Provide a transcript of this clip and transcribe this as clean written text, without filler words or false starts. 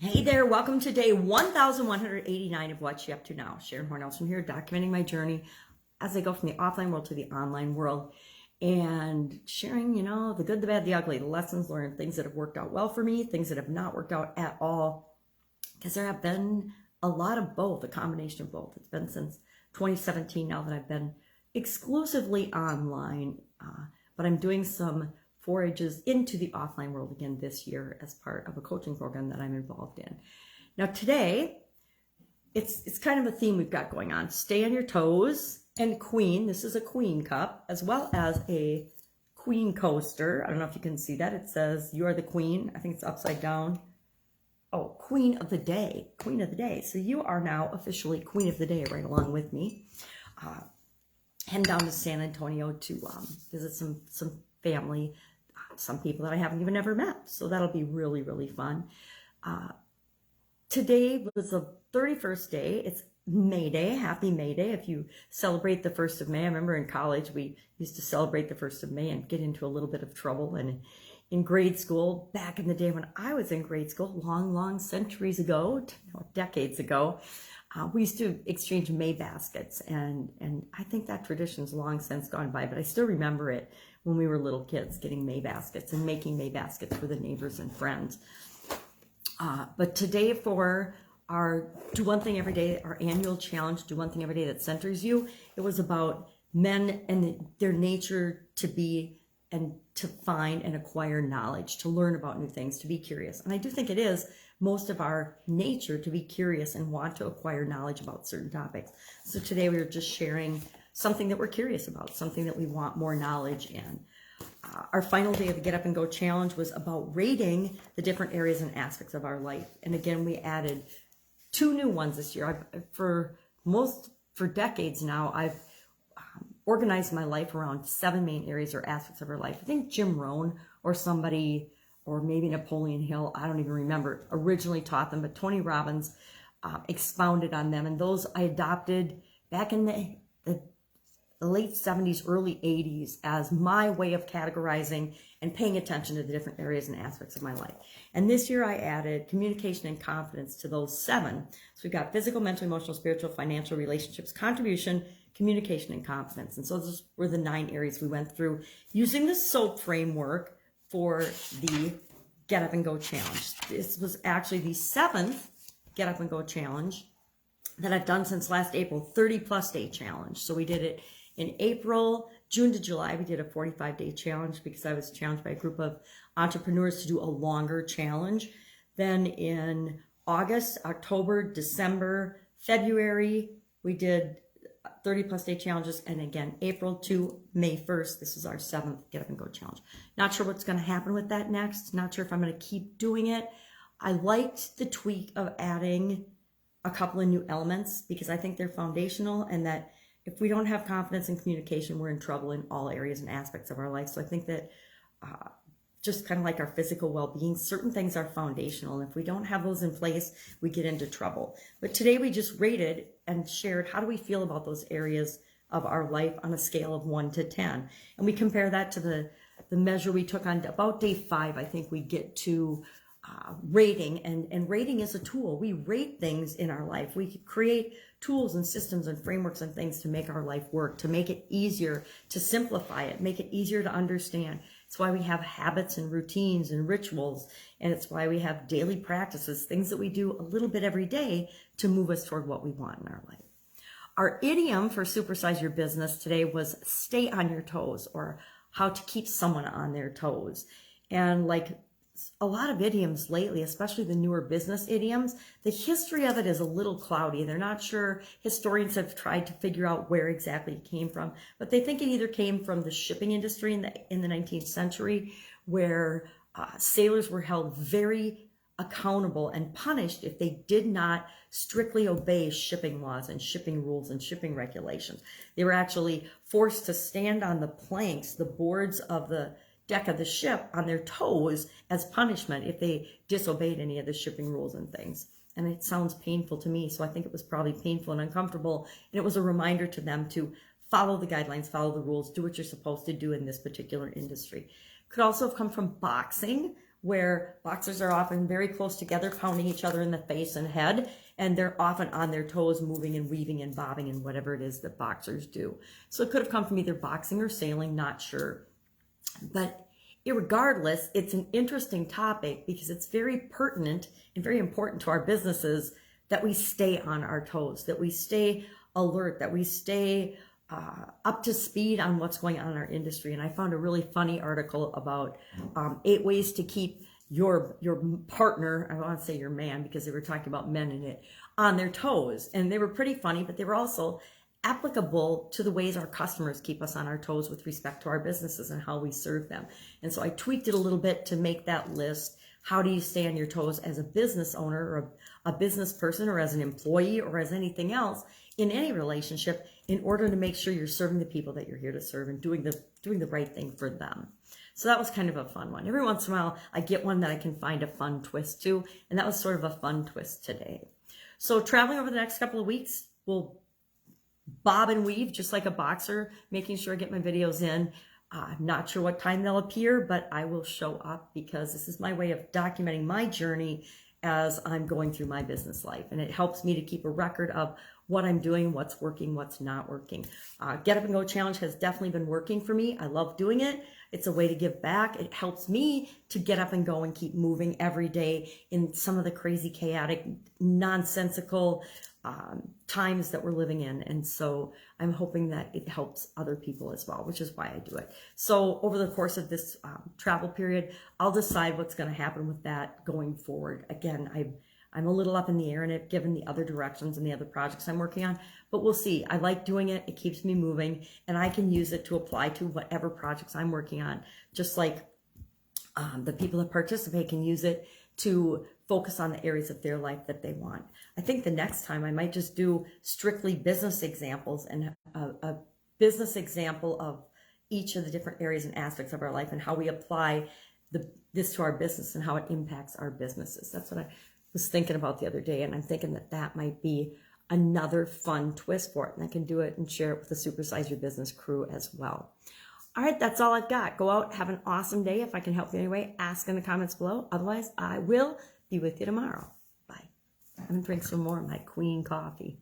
Hey there, welcome to day 1189 of What You Up To Now. Sharon Horne-Ellstrom here, documenting my journey as I go from the offline world to the online world and sharing, the good, the bad, the ugly, the lessons learned, things that have worked out well for me, things that have not worked out at all, because there have been a lot of both, a combination of both. It's been since 2017 now that I've been exclusively online, but I'm doing some forages into the offline world again this year as part of a coaching program that I'm involved in. Now today, it's kind of a theme we've got going on. Stay on your toes and queen. This is a queen cup as well as a queen coaster. I don't know if you can see that. It says you are the queen. I think it's upside down. Oh, queen of the day, queen of the day. So you are now officially queen of the day right along with me. Heading down to San Antonio to visit some family, some people that I haven't even ever met. So that'll be really, really fun. Today was the 31st day. It's May Day. Happy May Day. If you celebrate the 1st of May, I remember in college we used to celebrate the 1st of May and get into a little bit of trouble. And in grade school, back in the day when I was in grade school, long centuries ago, decades ago, we used to exchange May baskets. And I think that tradition's long since gone by, but I still remember it when we were little kids, getting May baskets and making May baskets for the neighbors and friends. But today for our Do One Thing Every Day, our annual challenge, Do One Thing Every Day that centers you, it was about men and their nature to be and to find and acquire knowledge, to learn about new things, to be curious. And I do think it is most of our nature to be curious and want to acquire knowledge about certain topics. So today we were just sharing something that we're curious about, something that we want more knowledge in. Our final day of the Get Up and Go challenge was about rating the different areas and aspects of our life. And again, we added 2 new ones this year. For decades now, I've organized my life around 7 main areas or aspects of our life. I think Jim Rohn or somebody, or maybe Napoleon Hill, I don't even remember, originally taught them, but Tony Robbins expounded on them. And those I adopted back in the late 70s, early 80s as my way of categorizing and paying attention to the different areas and aspects of my life. And this year I added communication and confidence to those 7. So we've got physical, mental, emotional, spiritual, financial, relationships, contribution, communication, and confidence. And so those were the 9 areas we went through using the SOAP framework for the Get Up and Go challenge. This was actually the 7th Get Up and Go challenge that I've done since last April, 30+ day challenge. So we did it in April, June to July. We did a 45-day challenge because I was challenged by a group of entrepreneurs to do a longer challenge. Then in August, October, December, February, we did 30+ day challenges. And again, April to May 1st, this is our 7th Get Up and Go challenge. Not sure what's going to happen with that next. Not sure if I'm going to keep doing it. I liked the tweak of adding a couple of new elements because I think they're foundational, and that if we don't have confidence in communication, we're in trouble in all areas and aspects of our life. So I think that just kind of like our physical well-being, certain things are foundational. And if we don't have those in place, we get into trouble. But today we just rated and shared, how do we feel about those areas of our life on a scale of 1 to 10? And we compare that to the measure we took on about day 5. I think we get to rating, and rating is a tool. We rate things in our life. We create tools and systems and frameworks and things to make our life work, to make it easier, to simplify it, make it easier to understand. It's why we have habits and routines and rituals, and it's why we have daily practices, things that we do a little bit every day to move us toward what we want in our life. Our idiom for Supersize Your Business today was stay on your toes, or how to keep someone on their toes. And like a lot of idioms lately, especially the newer business idioms, the history of it is a little cloudy. They're not sure. Historians have tried to figure out where exactly it came from, but they think it either came from the shipping industry in the 19th century, where sailors were held very accountable and punished if they did not strictly obey shipping laws and shipping rules and shipping regulations. They were actually forced to stand on the planks, the boards of the deck of the ship, on their toes as punishment if they disobeyed any of the shipping rules and things. And it sounds painful to me, so I think it was probably painful and uncomfortable. And it was a reminder to them to follow the guidelines, follow the rules, do what you're supposed to do in this particular industry. Could also have come from boxing, where boxers are often very close together, pounding each other in the face and head, and they're often on their toes, moving and weaving and bobbing and whatever it is that boxers do. So it could have come from either boxing or sailing, not sure. But irregardless, it's an interesting topic because it's very pertinent and very important to our businesses that we stay on our toes, that we stay alert, that we stay up to speed on what's going on in our industry. And I found a really funny article about 8 ways to keep your partner, I want to say your man because they were talking about men in it, on their toes. And they were pretty funny, but they were also applicable to the ways our customers keep us on our toes with respect to our businesses and how we serve them. And so I tweaked it a little bit to make that list. How do you stay on your toes as a business owner or a business person or as an employee or as anything else in any relationship in order to make sure you're serving the people that you're here to serve and doing the right thing for them. So that was kind of a fun one. Every once in a while, I get one that I can find a fun twist to, and that was sort of a fun twist today. So traveling over the next couple of weeks, we'll bob and weave just like a boxer, making sure I get my videos in. I'm not sure what time they'll appear, but I will show up because this is my way of documenting my journey as I'm going through my business life. And it helps me to keep a record of what I'm doing, what's working, what's not working. Get Up and Go Challenge has definitely been working for me. I love doing it. It's a way to give back. It helps me to get up and go and keep moving every day in some of the crazy, chaotic, nonsensical times that we're living in. And so I'm hoping that it helps other people as well, which is why I do it. So over the course of this travel period, I'll decide what's going to happen with that going forward. Again, I'm a little up in the air in it, given the other directions and the other projects I'm working on, but we'll see. I like doing it. It keeps me moving, and I can use it to apply to whatever projects I'm working on, just like the people that participate can use it to focus on the areas of their life that they want. I think the next time I might just do strictly business examples and a business example of each of the different areas and aspects of our life and how we apply this to our business and how it impacts our businesses. That's what I was thinking about the other day, and I'm thinking that that might be another fun twist for it, and I can do it and share it with the Supersize Your Business crew as well. All right, that's all I've got. Go out, have an awesome day. If I can help you in any way, ask in the comments below. Otherwise, I will be with you tomorrow. Bye. I'm going to drink some more of my Queen coffee.